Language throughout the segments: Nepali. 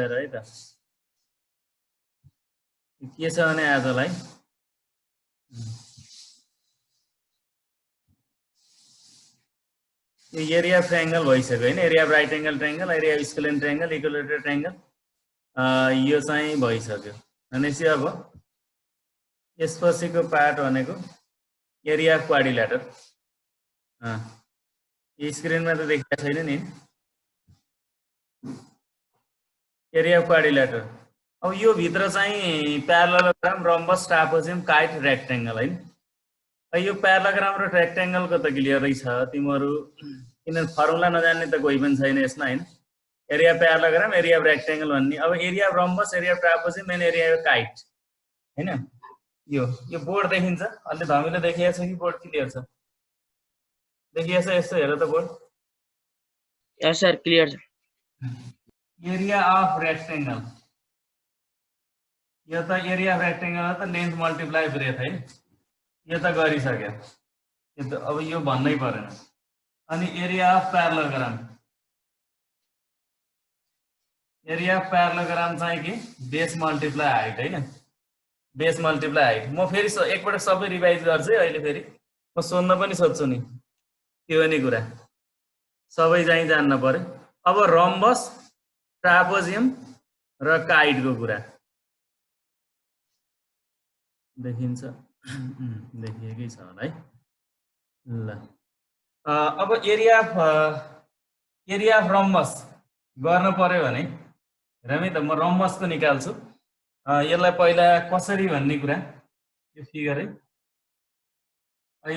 हेर है त के छ भने आजलाई यो एरिया अफ ट्रायंगल भइसक्यो हैन area of right angle triangle area of square triangle equilateral triangle यो चाहिँ भइसक्यो भनेपछि अब यसपछिको पार्ट भनेको एरिया अफ क्वाड्रिलेटर यो स्क्रिनमा त देखिएको छैन नि एरिया अफ क्वाड्रिलेटर अब यो भित्र चाहिँ प्यारालेलोग्राम रम्बस ट्रापेजियम काइट रेक्टेंगल हैन यो प्यारालेलोग्राम र रेक्टेंगलको त क्लियरै छ तिमीहरु किन फर्मुला नजान्ने त कोही पनि छैन यसमा हैन एरिया प्यारालेलोग्राम एरिया अफ रेक्टेंगल भन्ने अब area of rhombus area of trapezium and area of kite हैन यो बोर्ड देखिन्छ अलि धमिलो देखिएको छ कि बोर्ड क्लियर छ देखिएको छ यस्तो हेर त बोर्ड यस सर क्लियर छ एरिया अफ रेक्टेंगल यो त एरिया अफ रेक्टेंगल त लेन्थ मल्टिप्लाई ब्रेथ है यो त गरिसक्यो यो त अब यो भन्नै पर्दैन अनि एरिया अफ प्यारालेलोग्राम चाहिँ के बेस मल्टिप्लाई हाइट हैन बेस मल्टिप्लाई हाइट म फेरि एकपटक सबै रिभाइज गर्छु है अहिले फेरि म सोध्न पनि सक्छु नि त्यो नि कुरा सबै चाहिँ जान्न पर्यो अब रम्बस ट्रापेजियम र काइटको कुरा देखिन्छ देखिएकै छ होला है ल अब एरिया अफ रम्बस गर्न पर्यो भने हेरौँ है त म रम्बसको निकाल्छु यसलाई पहिला कसरी भन्ने कुरा यो फिगर है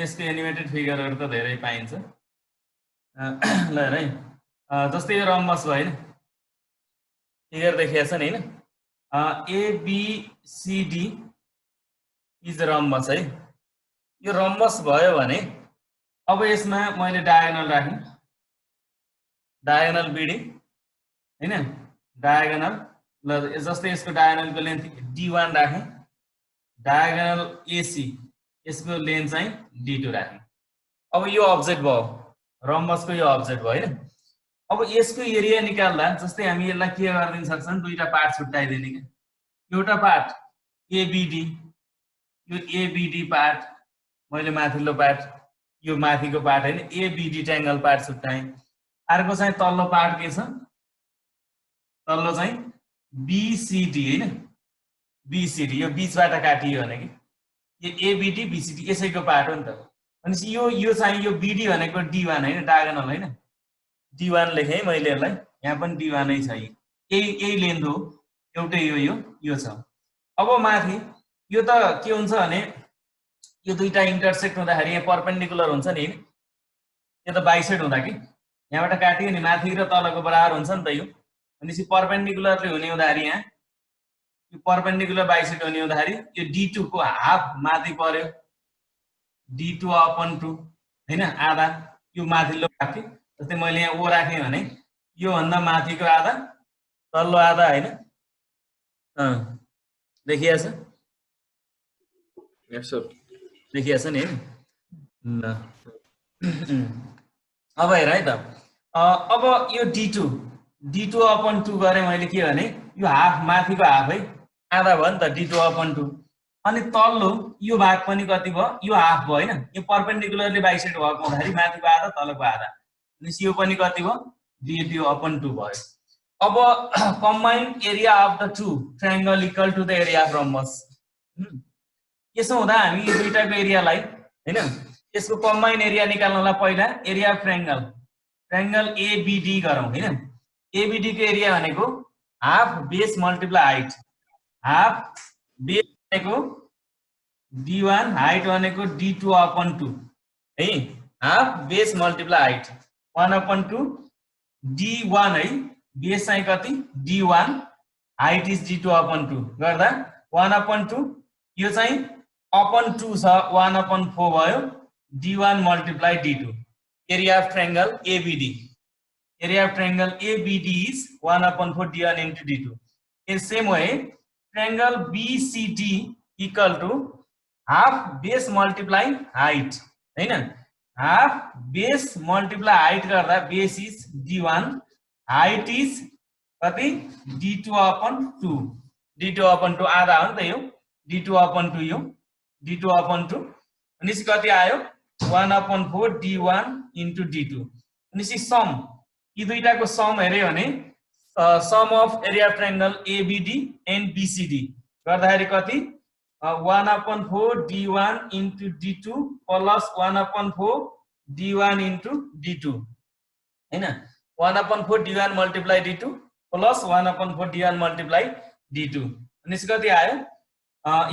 यसको एनिमेटेड फिगरहरु त धेरै पाइन्छ ल हेर है जस्तै यो रम्बस भयो हैन फिगर देखिएको छ नि हैन ABCD इज रम्बस है यो रम्बस भयो भने अब यसमा मैले डायगोनल राखेँ डायगोनल BD हैन डायगोनल ल जस्तै यसको डायगोनलको लेन्थ D1 राखेँ डायगोनल AC यसको लेन्थ चाहिँ D2 राखेँ अब यो अब्जेक्ट भयो रम्बसको यो अब्जेक्ट भयो हैन अब यसको एरिया निकाल्दा जस्तै हामी यसलाई के गर्न सक्छौं दुईटा पार्ट छुट्याइदिने के एउटा पार्ट ABD यो ABD पार्ट मैले माथिल्लो पार्ट यो माथिको पार्ट हैन ABD ट्रायंगल पार्ट छुट्याएँ अर्को चाहिँ तल्लो पार्ट के छ तल्लो चाहिँ BCD हैन BCD यो बीचबाट काटियो भने कि यो ABD BCD यसैको पार्ट हो नि त अनि यो चाहिँ यो BD भनेको D1 हैन डायगोनल हैन D1 लेखे मैले यसलाई यहाँ पनि D1 नै छ यही लेन्थ हो एउटै यो छ अब माथि यो त के हुन्छ भने यो दुईटा इंटरसेक्ट हुँदाखेरि यहाँ परपेन्डिकुलर हुन्छ नि यो त बाइसेड हुँदा कि यहाँबाट काटियो नि माथि र तलको बराबर हुन्छ नि त यो अनि परपेन्डिकुलरले हुने हुँदाखेरि यहाँ यो परपेन्डिकुलर बाइसेड हुने हुँदाखेरि यो D2 को हाफ माथि पर्यो D2/2 हैन आधा यो माथिल्लो भाग के जस्तै मैले यहाँ O राखेँ भने यो भन्दा माथिको आधा तल्लो आधा हैन देखिया छ यस सर देखिया छ नि ल अब हेर है त अब यो D2/2 गरे मैले के भने यो हाफ माथिको हाफ है आधा भयो नि त D2/2 अनि तल्लो यो भाग पनि कति भयो यो हाफ भयो हैन यो परपेन्डिकुलरली बाइसेड भएको हुँदाखेरि माथिको आधा तलको आधा अनि यो पनि कति भयो D2/2 भयो अब combine area of the two triangle equal to the area of rhombus यसो हुँदा हामी यो दुईटाको एरियालाई हैन यसको कम्बाइन एरिया निकाल्नलाई पहिला एरिया अफ ट्रायंगल ABD गरौँ हैन ABD को एरिया भनेको half base multiply height half base भनेको D1 हाइट भनेको D2/2 है half base multiply height 1/2 D1 है बेस चाहिँ कति D1 हाइट इज D2/2 गर्दा 1/2 यो चाहिँ अपन 2 छ 1/4 भयो D1 multiply D2 area of triangle ABD area of triangle ABD is 1/4 D1 into D2. In same way, triangle BCD equal to half base multiply height. है ना? Half base multiply height गर्दा base is D1, height is कति d2/2 d2/2 आधा हो नि त यो d2/2 यो d2/2 अनि कति आयो 1/4 d1 into d2 अनि सम यी दुईटाको सम हेर्यो भने sum of area triangle ABD and BCD गर्दाखेरि कति 1/4 d1 into d2 plus 1/4 d1 into d2 हैन 1/4 d1 multiply d2 plus 1/4 d1 multiply d2 अनि कति आयो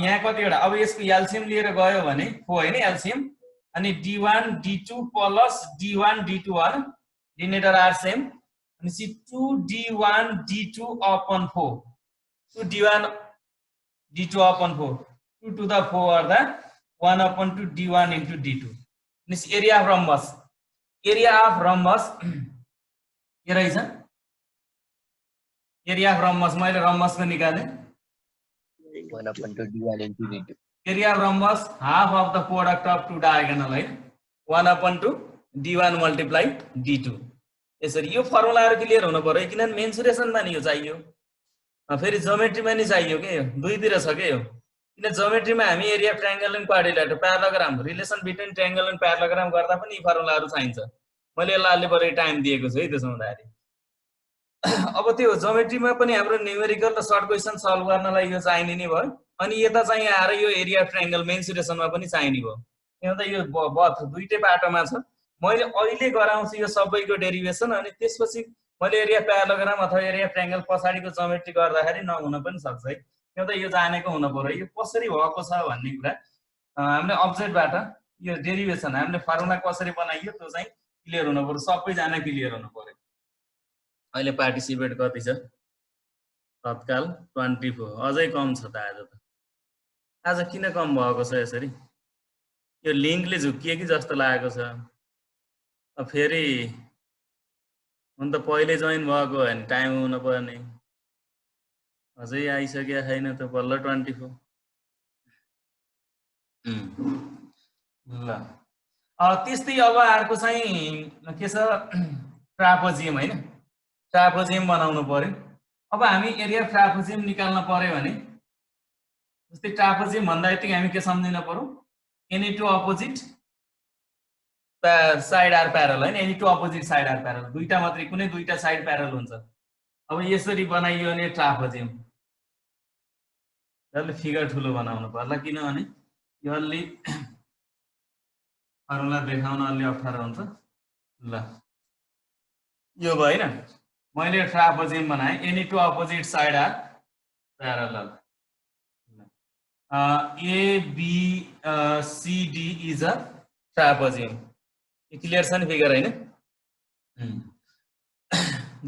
यहाँ कतिवटा अब यसको एलसीएम लिएर गयो भने हो हैन एलसीएम अनि d1 d2 plus d1 d2 हो डिनोमिनेटर आर सेम अनि 2d1 d2 upon 4 2d1 d2 upon 4 2 to the 4 or the 1/2 d1 into d2 this area of rhombus के रहेछ area of rhombus मैले rhombus को निकाले 1/2 d1 into d2 area of rhombus half of the product of two diagonal है 1/2 d1 multiply d2 यसरी यो फर्मुलाहरु क्लियर हुनु पर्यो किनभने मेन्सुरेसनमा नि यो चाहियो फेरि ज्योमेट्रीमा नि चाहियो के यो दुईतिर छ के यो किन ज्योमेट्रीमा हामी area triangle and quadrilateral parallelogram relation between triangle and parallelogram गर्दा पनि यी फर्मुलाहरु चाहिन्छ मैले यसलाई अलि बढी टाइम दिएको छु है त्यसो हुँदाखेरि अब त्यो ज्योमेट्रीमा पनि हाम्रो न्यूमेरिकल र सर्ट क्वेशन सल्भ गर्नलाई यो चाहिने नि भयो अनि यता चाहिँ आएर यो एरिया ट्रायंगल मेन्सुरेसनमा पनि चाहिने भयो किनभने यो बथ दुईटै बाटोमा छ मैले अहिले गराउँछु यो सबैको डेरिभेसन अनि त्यसपछि मैले एरिया प्यारालोग्राम अथवा एरिया ट्रायंगल पछाडीको ज्योमेट्री गर्दाखेरि नहुन पनि सक्छ है किनभने यो जानेको हुनु पर्यो यो कसरी भएको छ भन्ने कुरा हामीले अब्जेक्टबाट यो डेरिभेसन हामीले फर्मुला कसरी बनाइयो त्यो चाहिँ क्लियर हुनु पर्यो सबैजना क्लियर हुनु पर्यो अहिले पार्टिसिपेट कति छ तत्काल 24 अझै कम छ त आज किन कम भएको छ यसरी यो लिंकले झुकिए कि जस्तो लागेको छ फेरि हुन त पहिले जोइन भएको हो भने टाइम हुनु पर्ने अझै आइसकेको छैन त बल्ल 24 ल त्यस्तै अब अर्को चाहिँ के छ ट्रापेजियम हैन ट्रापेजियम बनाउनु पर्यो अब हामी एरिया ट्रापेजियम निकाल्न पर्यो भने जस्तै ट्रापेजियम भन्दा यतिकै हामी के सम्झिन पर्यो any two opposite side are parallel हैन any two opposite side are parallel दुईटा मात्रै कुनै दुईटा साइड प्यारल हुन्छ अब यसरी बनाइयो भने ट्रापेजियम यसले फिगर ठुलो बनाउनु पर्ला किनभने यो अलि फर्मुला देखाउन अलि अप्ठ्यारो हुन्छ ल यो भयो हैन मैले ट्रापेजियम बनाए any two opposite side are parallel ABCD is a trapezium clear छ नि फिगर हैन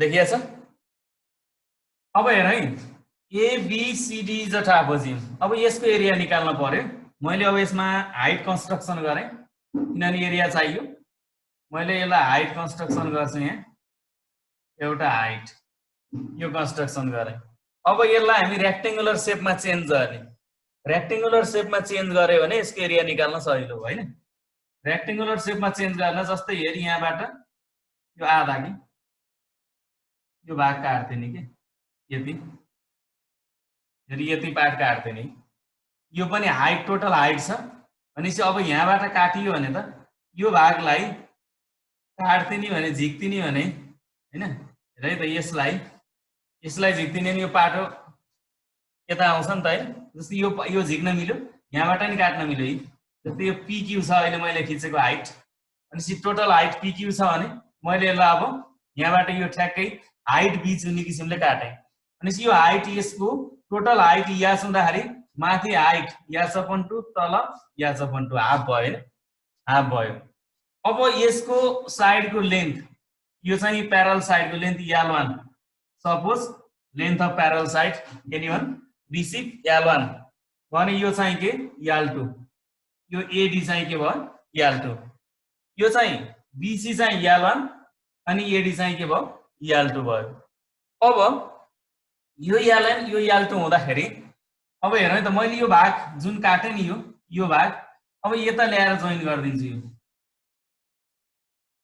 देखिया छ अब हेर है ABCD इज अ ट्रापेजियम अब यसको एरिया निकाल्न पर्यो मैले अब यसमा हाइट कन्स्ट्रक्सन गरे किनभने एरिया चाहियो मैले यसलाई हाइट कन्स्ट्रक्सन गर्छु यहाँ एउटा हाइट यो कन्स्ट्रक्सन गरे अब यसलाई हामी रेक्टेंगुलर शेपमा चेन्ज गर्ने रेक्टेंगुलर शेपमा चेन्ज गर्यो भने यसको एरिया निकाल्न सजिलो भयो हैन रेक्टेंगुलर शेपमा चेन्ज गर्न जस्तै हेरि यहाँबाट यो आधा कि यो भाग काट्थे नि के यति हेरि यति पार्ट काट्थे नि यो पनि हाइट टोटल हाइट छ भनेपछि अब यहाँबाट काटियो भने त यो भागलाई काट्थे नि भने झिक्थे नि भने हैन हेर है त यसलाई झिक्थे नि यो पाटो यता आउँछ नि त है जस्तै यो झिक्न मिल्यो यहाँबाट नि काट्न मिल्यो है जस्तै यो PQ छ अहिले मैले खिचेको हाइट अनि टोटल हाइट PQ छ भने मैले यसलाई अब यहाँबाट यो ठ्याक्कै हाइट B चुन्ने किसिमले काटे अनि यो हाइट यसको टोटल हाइट या छुँदाखेरि माथि हाइट h/2 तल h/2 हाफ भयो हैन हाफ भयो अब यसको साइडको लेन्थ यो चाहिँ प्यारल साइडको length L1 suppose length of parallel side anyone BC L1 भने यो चाहिँ के L2 यो AD चाहिँ के भयो L2 यो चाहिँ BC चाहिँ L1 अनि AD चाहिँ के भयो L2 भयो अब यो L1 यो L2 हुँदाखेरि अब हेर है त मैले यो भाग जुन काटे नि यो भाग अब यता ल्याएर जोइन गर्दिन्छु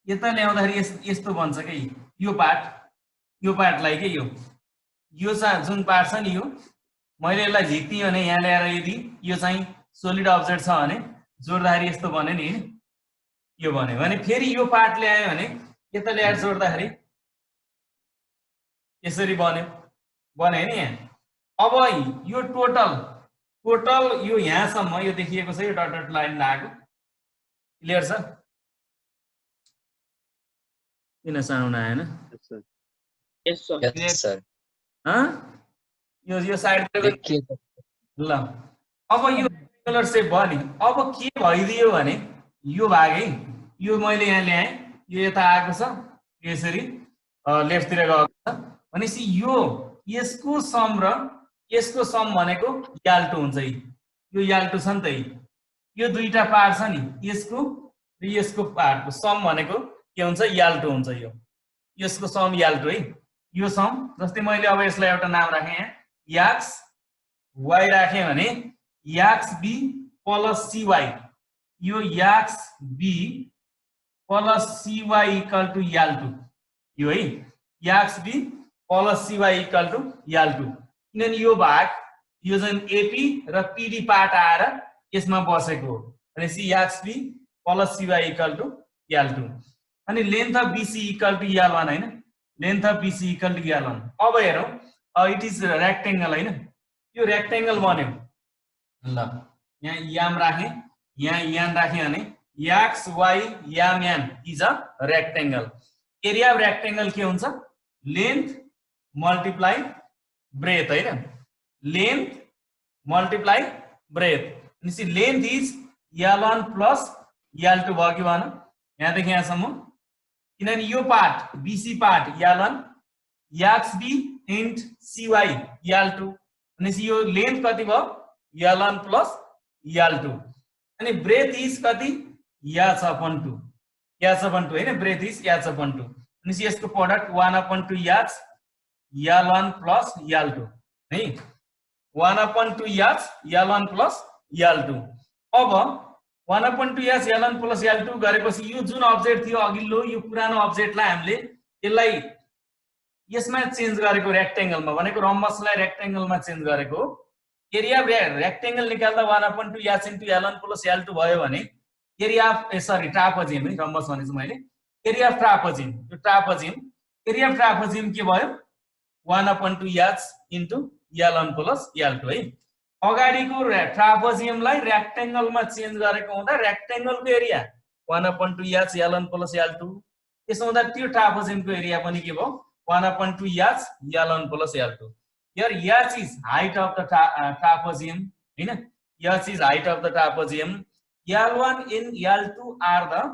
यता ल्याउँदाखेरि यस्तो बन्छ के यो पार्टलाई के यो यो चाहिँ जुन पार्ट छ नि यो मैले यसलाई झिक्दिएँ भने यहाँ ल्याएर यदि यो चाहिँ सोलिड अब्जेक्ट छ भने जोड्दाखेरि यस्तो बन्यो नि हैन यो बन्यो भने फेरि यो पार्ट ल्यायो भने यता ल्याएर जोड्दाखेरि यसरी बन्यो हैन यहाँ अब यो टोटल यो यहाँसम्म यो देखिएको छ यो डट डट लाइन लागेको क्लियर छ किन साउन्ड आएन यस सर यस सर यो साइड ल अब यो रेक्टेंगुलर शेप भयो नि अब के भइदियो भने यो भाग है यो मैले यहाँ ल्याएँ यो यता आएको छ यसरी लेफ्टतिर गएको छ भनेपछि यो यसको सम र यसको सम भनेको याल्टो हुन्छ यो याल्टो छ नि त यो दुईटा पार्ट छ नि यसको र यसको पार्टको सम भनेको के हुन्छ याल्टो हुन्छ यसको सम याल्टो है यो सम जस्तै मैले अब यसलाई एउटा नाम राखेँ यहाँ याक्स वाई राखेँ भने याक्स बी प्लस सीवाई यो याक्स be plus CY equal to याल्टो यो है याक्स be plus CY equal to याल्टो किनभने यो भाग यो जुन एपी र पीडी पार्ट आएर यसमा बसेको हो भनेपछि AX be plus CY equal to L two अनि length of BC equal to L one हैन length of BC equal to L one अब हेरौँ इट इज रेक्टेंगल हैन यो रेक्टेंगल बन्यो ल यहाँ याम राखेँ यहाँ यान राखेँ भने याक्स Y M N is a rectangle area of rectangle के हुन्छ लेन्थ मल्टिप्लाई ब्रेथ हैन लेन्थ मल्टिप्लाई ब्रेथ भनेपछि length is L one plus L two भयो कि भन यहाँदेखि यहाँसम्म किनभने यो part BC part L one AX B इन्ट सीवाई याल2 भनेपछि यो लेन्थ कति भयो याल1 प्लस याल2 अनि ब्रेथ इज कति याच/2 याच/2 हैन ब्रेथ इज याच/2 भनेपछि यसको प्रोडक्ट 1/2 याच याल1 प्लस याल2 है 1/2 याच याल1 प्लस याल2 अब 1/2 याच याल1 प्लस याल2 गरेपछि यो जुन अब्जेक्ट थियो अघिल्लो यो पुरानो अब्जेक्टलाई हामीले यसलाई यसमा चेन्ज गरेको रेक्टेंगलमा भनेको रम्बसलाई रेक्टेंगलमा चेन्ज गरेको एरिया रेक्टेंगल निकाल्दा 1/2 याच इन्टु याल1 प्लस याल2 भयो भने एरिया अफ सरी ट्रापेजियम है रम्बस भनेछु मैले एरिया अफ ट्रापेजियम यो ट्रापेजियम एरिया अफ ट्रापेजियम के भयो 1/2 याच इन्टु याल1 प्लस याल2 है अगाडिको ट्रापेजियमलाई रेक्टेंगलमा चेन्ज गरेको हुँदा रेक्टेंगलको एरिया 1/2 याच याल1 प्लस याल2 त्यसो हुँदा त्यो ट्रापेजियमको एरिया पनि के भयो 1/2 याच याल1 plus याल2 here yac is height of the trapezium हैन yac is height of the trapezium yal1 and yal2 are the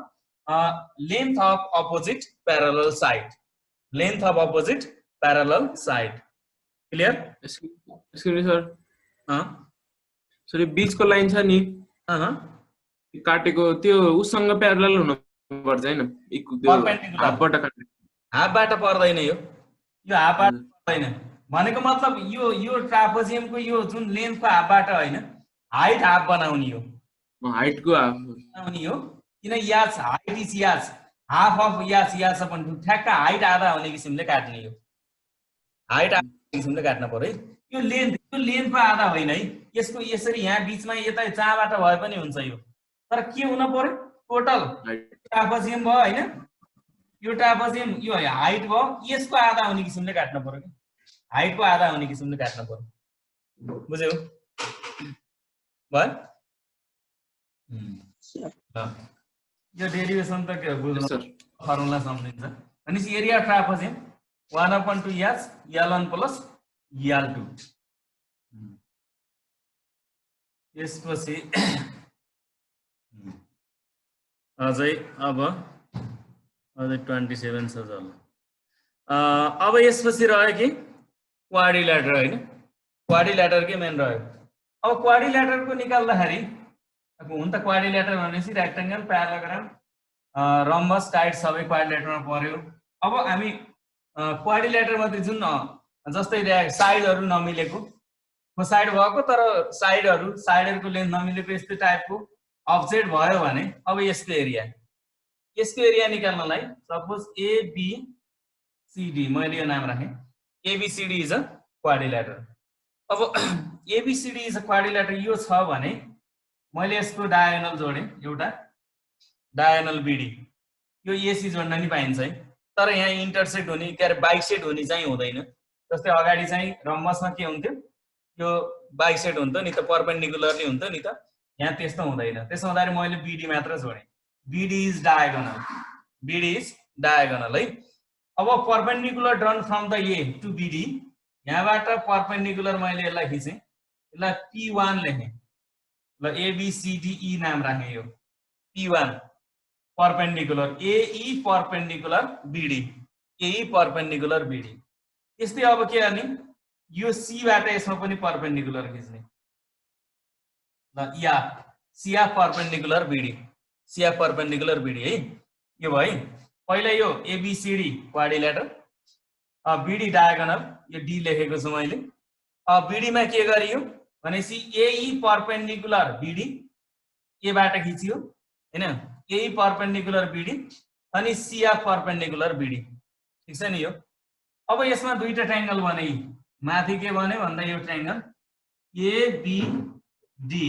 length of opposite parallel side length of opposite parallel side clear excuse me sir sir बीचको लाइन छ नि काटेको त्यो उसँग प्यारलल हुनु पर्छ हैन हाफबाट काट्ने हाफबाट पर्दैन यो हाफबाट पर्दैन भनेको मतलब यो ट्रापेजियमको यो जुन लेन्थको हाफबाट हैन हाइट हाफ बनाउने हो हाइटको हाफ बनाउने हो किन याच हाइट इज याच हाफ अफ याच याच/2 ठ्याक्क हाइट आधा हुने किसिमले काट्ने हो हाइट आधा किसिमले काट्न पर्यो यो लेन्थको आधा होइन है यसको यसरी यहाँ बीचमा यता जहाँबाट भए पनि हुन्छ यो तर के हुन पर्यो टोटल ट्रापेजियम भयो हैन यो ट्रापेजियम यो हाइट भयो यसको आधा हुने किसिमले काट्न पर्यो के हाइट को आधा हुने किसिमले काट्न पर्यो बुझ्यौ भयो यो डेरिभेसन त के बुझ्नु फर्मुला सम्झिन्छ अनि एरिया ट्रापेजियम 1/2 याच याल1 प्लस याल2 यसपछि अझै अब 27 छ जल अब यसपछि रह्यो कि क्वाड्रिलेटर हैन क्वाड्रिलेटर के मेन रह्यो अब क्वाड्रिलेटरको निकाल्दाखेरि अब हुन त क्वाड्रिलेटर भनेपछि रेक्टेंगल प्याराग्राम रम्बस टाइट सबै क्वाड्रिलेटरमा पर्यो अब हामी क्वाड्रिलेटर मध्ये जुन जस्तै साइडहरु नमिलेको साइड भएको तर साइडहरुको लेन्थ नमिलेको यस्तो टाइपको अब्जेक्ट भयो भने अब यसको एरिया निकाल्नलाई सपोज एबीसीडी मैले यो नाम राखेँ ABCD is a क्वाड्रिलेटर। अब एबीसीडी इज अ क्वाड्रिलेटर यो छ भने मैले यसको डायगोनल जोडेँ, एउटा डायगोनल बीडी, यो एसी जोड्न नि पाइन्छ है, तर यहाँ इन्टरसेक्ट हुने के अरे बाइसेक्ट हुने चाहिँ हुँदैन। जस्तै अगाडि चाहिँ रम्बसमा के हुन्थ्यो, यो बाइसेक्ट हुन्थ्यो नि त, परपेन्डिकुलरली हुन्थ्यो नि त, यहाँ त्यस्तो हुँदैन। त्यसो हुँदाखेरि मैले बीडी मात्र जोडेँ। BD is diagonal, BD is diagonal है। अब perpendicular drawn from the A to BD, यहाँबाट परपेन्डिकुलर मैले यसलाई खिचेँ, यसलाई P1 लेखेँ, ल एबीसीडीई नाम राखेँ, यो P1 परपेन्डिकुलर एई परपेन्डिकुलर बीडी, एई परपेन्डिकुलर बीडी। त्यस्तै अब के गर्ने, यो सीबाट यसमा पनि परपेन्डिकुलर खिच्ने, ल CF perpendicular BD, CF perpendicular BD है। यो भयो पहिला यो एबीसीडी क्वाड्रिलेटर, बीडी डायगोनल, यो डी लेखेको छु मैले। अब बीडीमा के गरियो भनेपछि एई परपेन्डिकुलर बीडी, एबाट खिचियो हैन, एई परपेन्डिकुलर बीडी अनि सीएफ परपेन्डिकुलर बीडी, ठीक छ नि यो। अब यसमा दुईटा ट्रायंगल बने, माथि के बने भन्दा यो ट्रायंगल एबीडी,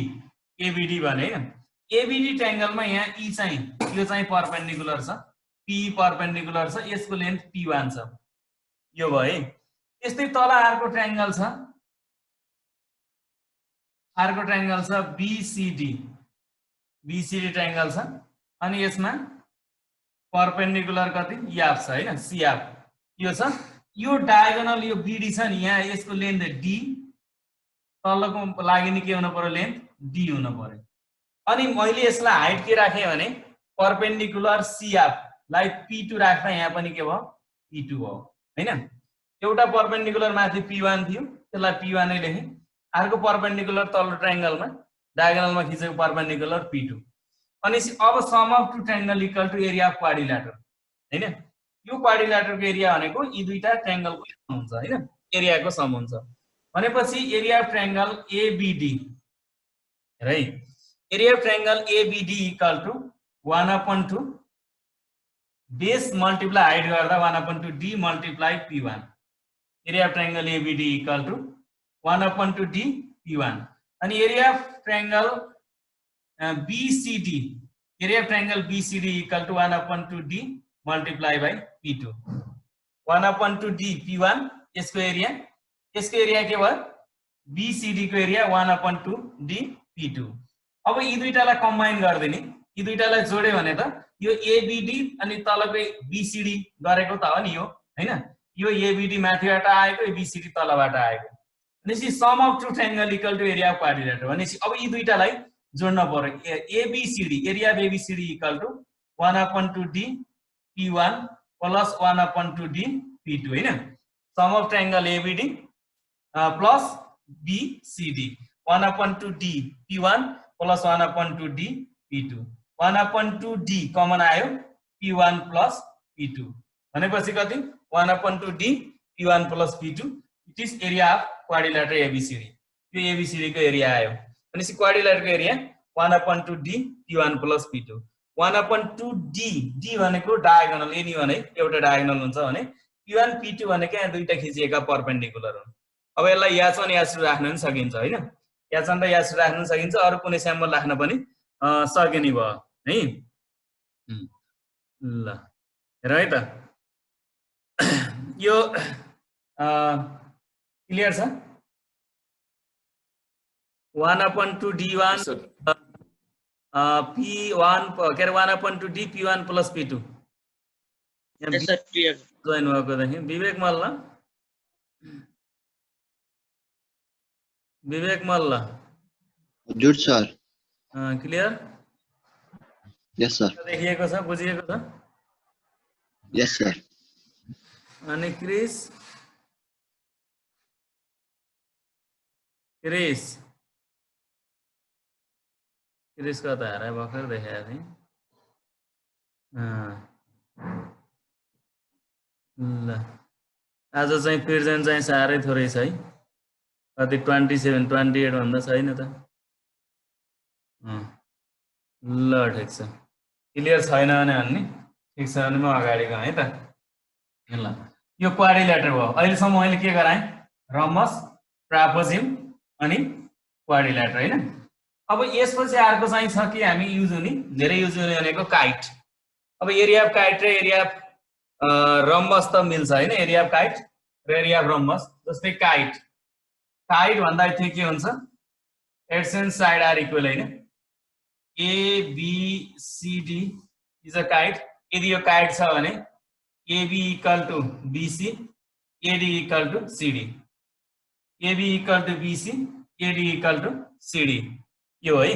एबीडी बने हैन। एबीडी ट्रायंगलमा यहाँ ई चाहिँ यो चाहिँ परपेन्डिकुलर छ, पी परपेन्डिकुलर छ, यसको लेन्थ P1 छ, यो भयो। त्यस्तै तल अर्को ट्रायंगल छ, अर्को ट्रायंगल छ बीसीडी, बीसीडी ट्रायंगल छ अनि यसमा परपेन्डिकुलर कति एफ छ हैन, सीएफ यो छ। यो डायगोनल यो बीडी छ नि, यहाँ यसको लेन्थ डी, तलको लागि नि के हुनु पर्यो, लेन्थ डी हुनु पर्यो। अनि मैले यसलाई हाइट के राखेँ भने परपेन्डिकुलर सीएफ लाई P2 राख्दा यहाँ पनि के भयो, P2 भयो हैन। एउटा परपेन्डिकुलर माथि P1 थियो, त्यसलाई P1 नै लेखेँ। अर्को परपेन्डिकुलर तल्लो ट्रायंगलमा डायगोनलमा खिचेको परपेन्डिकुलर P2। अनि अब sum of two triangle equal to area of quadrilateral हैन। यो क्वाड्रिलेटरको एरिया भनेको यी दुईटा ट्रायंगलको सम हुन्छ हैन, एरियाको सम हुन्छ भनेपछि एरिया अफ ट्रायंगल एबीडी है, area of triangle ABD equal to 1/2 base multiply height गर्दा 1/2 D multiply P1। Area of triangle ABD equal to 1/2 D P1। अनि area of triangle BCD, area of triangle BCD equal to 1/2 D multiply by P2। 1/2 D P1 यसको एरिया के भयो, बीसीडी को एरिया 1/2 डी P2। अब यी दुईटालाई कम्बाइन गर्दिने, यी दुईटालाई जोड्यो भने त यो एबीडी अनि तलको बीसीडी गरेको त हो नि यो हैन। यो एबीडी माथिबाट आएको, एबीसीडी तलबाट आएको भनेपछि sum of two triangle equal to area of quadrilateral भनेपछि अब यी दुईटालाई जोड्न पर्यो। ABCD, area of ABCD equal to 1/2 D P1 plus 1/2 D P2 हैन। Sum of triangle ABD plus BCD 1/2 D P1 plus 1/2 D P2। 1/2 D common आयो, P1 प्लस P2 भनेपछि कति 1/2 D P1 plus P2। It is area of quadrilateral ABCD. यो एबीसीडी को एरिया आयो भनेपछि क्वाड्रिलेटरको area 1/2 D P1 plus P2। 1/2 D, D भनेको डायगोनल, एनी भने एउटा डायगोनल हुन्छ भने P1 P2 भनेको यहाँ दुईटा खिचिएका परपेन्डिकुलर हुन्। अब यसलाई याचन यासु राख्न पनि सकिन्छ हैन, याचन र यासु राख्न सकिन्छ, अरु कुनै स्याम्पल राख्न पनि सकिने भयो है। ल हेर है त, यो क्लियर छ। 1/2 D1 P1 के अरे 1/2 D P1 plus P2 join भएको देखि विवेक मल्ल, विवेक मल्ल हजुर सर। क्लियर? यस सर। देखिएको छ, बुझिएको छ? यस सर। अनि क्रिस, क्रिस क्रिस कता हरायो, भर्खर देखाएको थिएँ। ल आज चाहिँ प्रेजेन्ट चाहिँ साह्रै थोरै छ है, कति 27 28 भन्दा छैन त। ल ठिक छ, क्लियर छैन भने भन्ने, ठिक छ भने म अगाडि गएँ है त। ल यो क्वाड्रिलेटर भयो। अहिलेसम्म मैले के गराएँ, रम्बस, ट्रापेजियम अनि क्वाड्रिल्याटर हैन। अब यसपछि अर्को चाहिँ छ कि हामी युज हुने धेरै युज हुने भनेको काइट। अब एरिया अफ काइट र एरिया अफ रम्बस त मिल्छ हैन, एरिया अफ काइट र एरिया अफ रम्बस। जस्तै काइट भन्दाखेरि के हुन्छ, AIDS and side are equal हैन, ABCD इज अ काइट। यदि यो काइट छ भने AB equal to BC, AD equal to CD, AB equal to BC, AD equal to CD, यो है।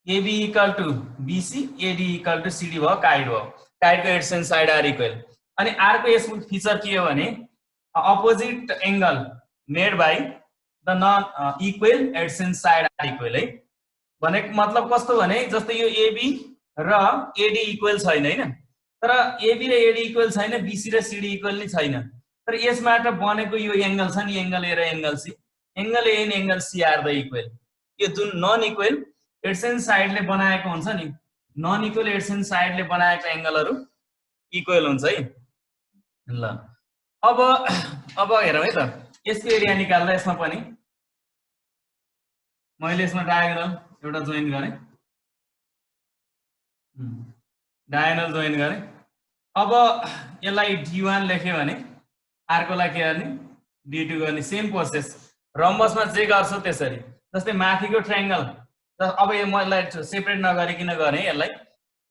AB equal to BC, AD equal to CD भयो, काइट भयो। काइटको एड्स एन्ड साइड आर इक्वल। अनि अर्को यसको फिचर के हो भने opposite angle made by the non equal AIDS and side are equal है। भनेको मतलब कस्तो भने जस्तै यो AB र AD इक्वल छैन हैन, तर AB र AD इक्वल छैन, BC र CD इक्वल नै छैन, तर यसबाट बनेको यो एंगल छ नि, एंगल A र angle C, angle A and angle C are the equal. यो जुन नन इक्वल एड्स एन्ड साइडले बनाएको हुन्छ नि, नन इक्वल एड्स एन्ड साइडले बनाएको एंगलहरु इक्वल हुन्छ है। ल अब हेरौँ है त, यसको एरिया निकाल्दा यसमा पनि मैले यसमा डायगोनल एउटा जोइन गरेँ, डायगोनल जोइन गरेँ। अब यसलाई D1 लेख्यो भने अर्कोलाई के गर्ने, D2 गर्ने। सेम प्रोसेस रम्बसमा जे गर्छौ त्यसरी। जस्तै माथिको ट्रायंगल, अब यो मैले सेपरेट नगरिकन गरे यसलाई।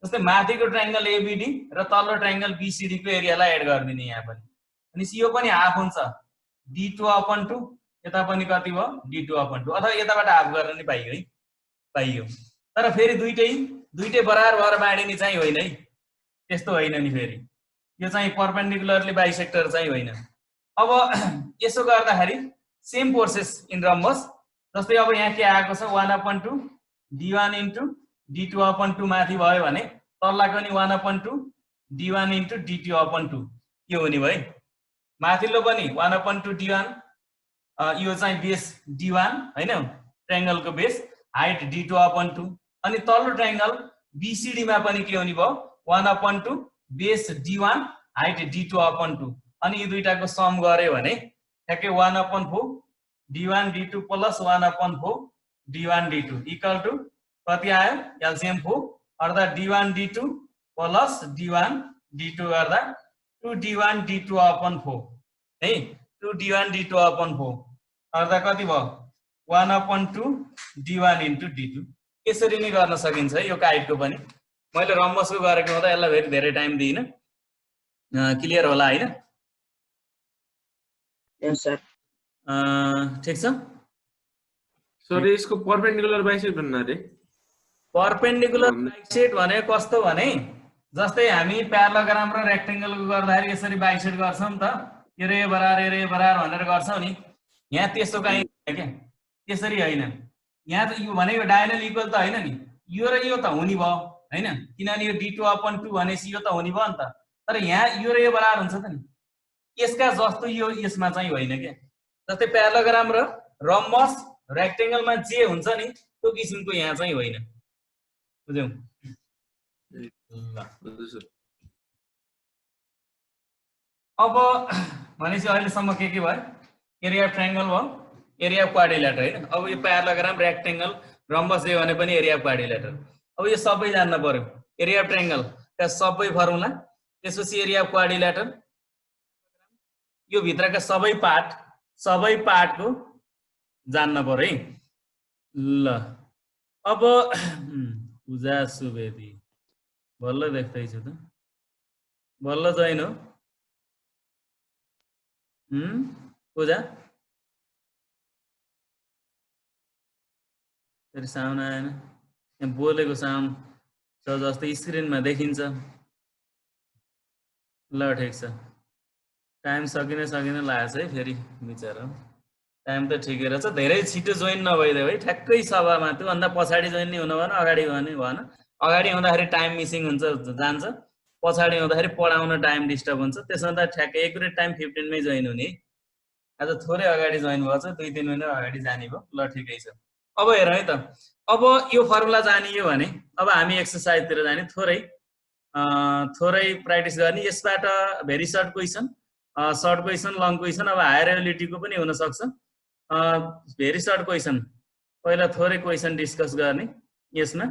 जस्तै माथिको ट्रायंगल ABD र तल्लो ट्रायंगल BCD को एरियालाई एड गरिदिने यहाँ पनि। अनि यो पनि हाफ हुन्छ, D2/2, यता पनि कति भयो, D2/2, अथवा यताबाट हाफ गर्न नि पाइयो है, पाइयो। तर फेरि दुईटै बराबर भएर बाँडिने चाहिँ होइन है, त्यस्तो होइन नि। फेरि यो चाहिँ परपेन्डिकुलरली बाइसेक्टर चाहिँ होइन। अब यसो गर्दाखेरि सेम प्रोसेस इन रम्बस। जस्तै अब यहाँ के आएको छ, 1/2 D1 इन्टु D2/2 माथि भयो भने तल्लाको नि 1/2 D1 इन्टु D2/2 के हुने भयो। माथिल्लो पनि 1/2 D1, यो चाहिँ बेस D1 हैन, ट्रायंगलको बेस हाइट D2/2। अनि तल्लो ट्रायंगल BCD मा पनि के हुने भयो, 1/2 बेस D1 हाइट D2/2। अनि यो दुईटाको सम गरे भने ठ्याक्कै 1/4 D1 D2 plus 1/4 D1 D2 equal to कति आयो, एलसीएम 4, अर्थात् D1 D2 plus D1 D2 गर्दा 2D1 D2/4 है, 2D1 D2/4 अर्थात् कति भयो, 1/2 D1 इन्टु D2। यसरी नै गर्न सकिन्छ है यो काइटको पनि। मैले रम्बसको गरेको हुँदा यसलाई फेरि धेरै टाइम दिइन, क्लियर होला हैन? यस सर। ठीक छ सर यसको परपेन्डिकुलर बाइसेक्ट भन्नु रे। परपेन्डिकुलर बाइसेक्ट भने कस्तो भने जस्तै हामी प्यारालोग्राम र रेक्टेंगलको गर्दाखेरि यसरी बाइसेक्ट गर्छौं नि त, यो रे बराबर भनेर गर्छौं नि। यहाँ त्यस्तो कहीं होइन के, त्यसरी हैन। यहाँ त यो भनेको डायगोनल इक्वल त हैन नि, यो र यो त हुने भयो हैन, किनभने यो D2/2 भनेपछि यो त हुने भयो नि त। तर यहाँ यो र यो बराबर हुन्छ त नि, यसका जस्तो यो यसमा चाहिँ होइन के। जस्तै प्यारालोग्राम र रम्बस रेक्टेंगलमा जे हुन्छ नि त्यो किसिमको यहाँ चाहिँ होइन, बुझ्यौ? अब भनेपछि अहिलेसम्म के भयो, एरिया अफ ट्रायंगल भयो, एरिया अफ क्वाड्रिल्याटर हैन। अब यो प्यारालोग्राम रेक्टेंगल रम्बस जे भने पनि एरिया अफ क्वाड्रिल्याटर। अब यो सबै जान्न पर्यो, एरिया अफ ट्रायंगल का सबै फर्मुला, त्यसपछि एरिया अफ क्वाड्रिल्याटर, यो भित्रका सबै पार्टको जान्न पर्यो है। ल अब पूजा सुवेदी बल्ल देख्दैछु त, बल्ल जोइन हो पूजा, फेरि साउन्ड आएन, यहाँ बोलेको साउन्ड छ जस्तै स्क्रिनमा देखिन्छ। ल ठिक छ, टाइम सकिन लागेछ है फेरि बिचारा। टाइम त ठिकै रहेछ, धेरै छिटो जोइन नभइदियो है, ठ्याक्कै सभामा त्योभन्दा पछाडि जोइन नै हुनु भएन, अगाडि भने भएन। अगाडि हुँदाखेरि टाइम मिसिङ हुन्छ जान्छ, पछाडि हुँदाखेरि पढाउन टाइम डिस्टर्ब हुन्छ। त्यसमा त ठ्याक्कै एकुरेट टाइम 15 मै जोइन हुने। आज थोरै अगाडि जोइन भएछ, 2-3 मिनेट अगाडि जाने भयो। ल ठिकै छ, अब हेर है त। अब यो फर्मुला जानियो भने अब हामी एक्सरसाइजतिर जाने, थोरै प्र्याक्टिस गर्ने। यसबाट very short question short question long question अब हायर एबिलिटीको पनि हुन सक्छ भेरी सर्ट क्वेसन पहिला थोरै क्वेसन डिस्कस गर्ने यसमा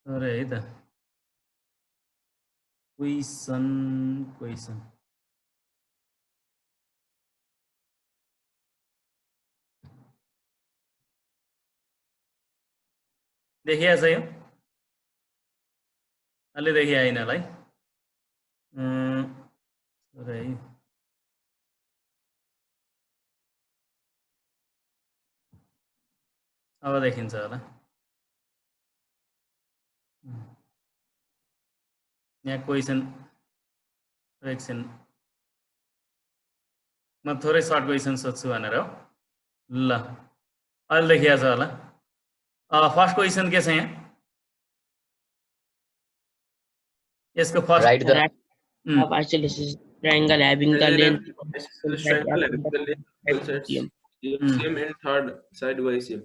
थोरै है त क्वेसन देखिया छ यो अलि देखिया हैनलाई थोरै अब देखिन्छ होला यहाँ क्वेसन एकछिन म थोरै सर्ट क्वेसन सोध्छु भनेर हो ल अहिले देखिया छ होला फर्स्ट क्वेसन के छ यहाँ यसको first Write the of isosceles triangle having the length YCM and third side YCM.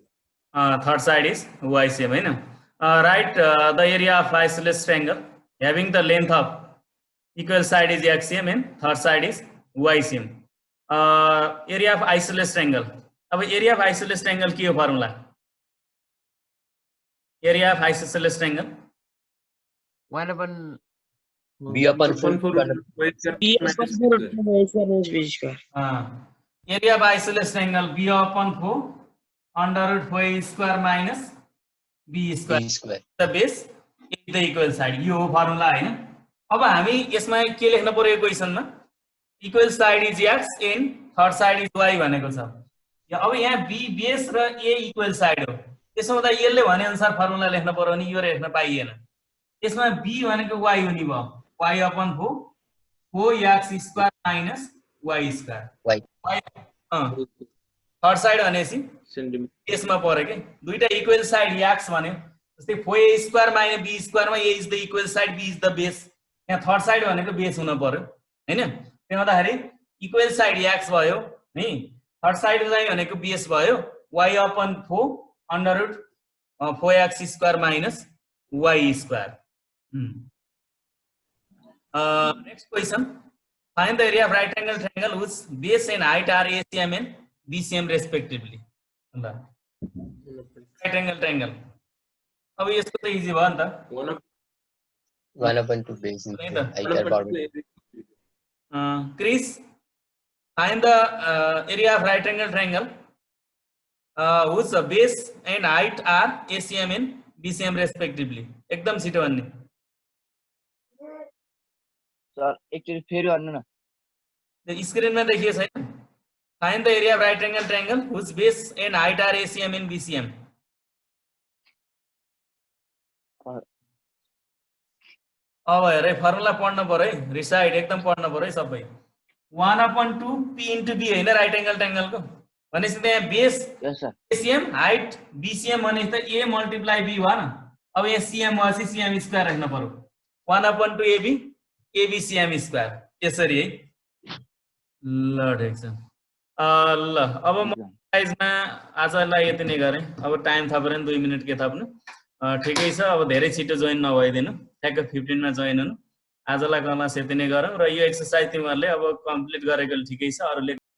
Third side is YCM, है ना? Write the area of isosceles triangle having the length of equal side is XCM and third side is YCM. Area of isosceles triangle. अब area of isosceles triangle के हो formula? Area of isosceles triangle. 1 upon B upon 4 Area of isosceles triangle B upon 4 under root 4 square minus B square. The base is the equal side. यो formula हैन अब हामी यसमा के लेख्न पर्यो इक्वेसनमा equal side is x and third side is y भनेको छ अब यहाँ B base र A equal side हो त्यसो हुँदा यसले भने अनुसार फर्मुला लेख्न पर्यो नि यो लेख्न पाइएन यसमा B भनेको y हुने भयो y upon 4x square minus y square y third side भनेपछि यसमा पर्यो के दुईटा इक्वल साइड x भन्यो जस्तै 4a square minus b square मा a is the equal side b is the base यहाँ थर्ड साइड भनेको बेस हुन पर्यो हैन त्यसले गर्दाखेरि इक्वल साइड x भयो है थर्ड साइड चाहिँ भनेको बेस भयो y upon 4 under root 4x square minus y square. Next question. Find the area of right angle triangle whose base and height are ACM and BCM respectively. Right angle triangle. अब यसको त इजी भयो नि त 1 upon 2 base is height or Chris, find the area of right angle triangle whose base and height are ACM and BCM respectively. एकदम छिटो भन्ने सर एकचोटी फेरि भन्नु न स्क्रिनमा देखिए छैन Find the area of right angle triangle whose base and height are ACM and BCM. अब हेरे फर्मुला पढ्न पर्यो है रिसाइड एकदम पढ्न पर्यो है सबै 1 upon 2 p into b हैन राइट एंगल ट्रायंगलको भनेपछि त्यहाँ बेस यस सर ACM हाइट BCM भनेपछि त a मल्टिप्लाई b भयो न अब यहाँ CM भएपछि CM स्क्वायर राख्न पर्यो 1 upon 2 AB ABCM स्क्वायर यसरी है ल ठिक छ ल अब म साइजमा आजलाई यति नै गरे अब टाइम थपेर 2 मिनेट के थप्नु ठिकै छ अब धेरै छिटो जोइन नभइदिनु ठ्याक्क 15 मा जोइन हुनु आजलाई क्लास यति नै गरौँ र यो एक्सरसाइज तिमीहरुले अब कम्प्लिट गरेको ठिकै छ अरूले